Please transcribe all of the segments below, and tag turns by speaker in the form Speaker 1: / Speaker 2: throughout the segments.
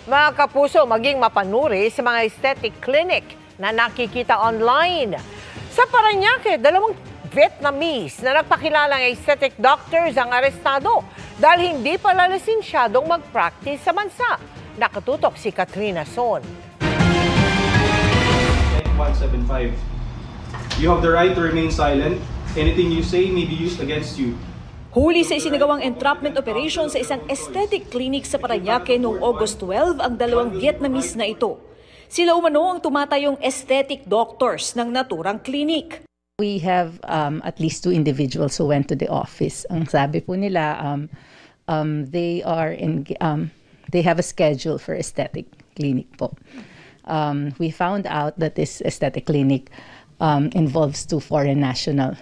Speaker 1: Mga kapuso, maging mapanuri sa mga aesthetic clinic na nakikita online. Sa Parañaque, dalawang Vietnamese na nagpakilalang aesthetic doctors ang arestado dahil hindi pala lisensyadong mag-practice sa bansa. Nakatutok si Katrina Son.
Speaker 2: 175. You have the right to remain silent. Anything you say may be used against you.
Speaker 3: Huli sa isinagawang entrapment operation sa isang aesthetic clinic sa Parañaque noong August 12 ang dalawang Vietnamese na ito. Sila umano ang tumatayong aesthetic doctors ng naturang clinic.
Speaker 4: We have at least 2 individuals who went to the office. Ang sabi po nila, they have a schedule for aesthetic clinic po. We found out that this aesthetic clinic involves 2 foreign nationals.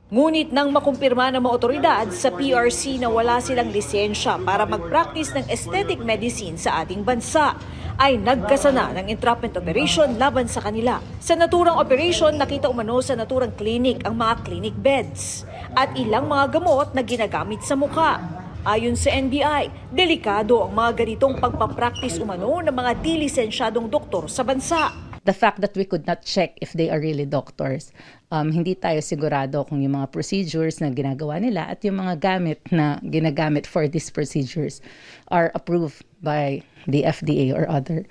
Speaker 3: Ngunit nang makumpirma ng mga otoridad sa PRC na wala silang lisensya para mag-practice ng aesthetic medicine sa ating bansa, ay nagkasana ng entrapment operation laban sa kanila. Sa naturang operation, nakita umano sa naturang clinic ang mga clinic beds at ilang mga gamot na ginagamit sa mukha. Ayon sa NBI, delikado ang mga ganitong pagpapractice umano ng mga di-lisensyadong doktor sa bansa.
Speaker 4: The fact that we could not check if they are really doctors, hindi tayo sigurado kung yung mga procedures na ginagawa nila at yung mga gamit na ginagamit for these procedures are approved by the FDA or other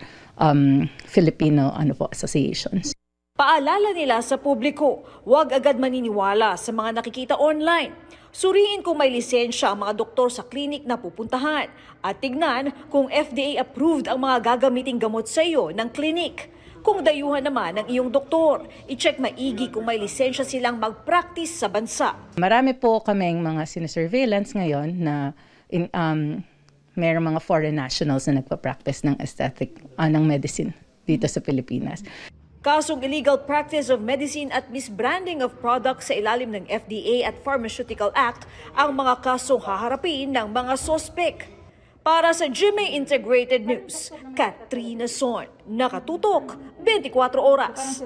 Speaker 4: Filipino associations.
Speaker 3: Paalala nila sa publiko, huwag agad maniniwala sa mga nakikita online. Suriin kung may lisensya ang mga doktor sa klinik na pupuntahan at tignan kung FDA-approved ang mga gagamiting gamot sa iyo ng klinik. Kung dayuhan naman ng iyong doktor, i-check maigi kung may lisensya silang mag-practice sa bansa.
Speaker 4: Marami po kaming mga sinasurveillance ngayon na mayroong mga foreign nationals na nagpa-practice ng aesthetic ng medicine dito sa Pilipinas.
Speaker 3: Kasong illegal practice of medicine at misbranding of products sa ilalim ng FDA at Pharmaceutical Act ang mga kasong haharapin ng mga sospek. Para sa GMA Integrated News, Katrina Son, nakatutok 24 oras.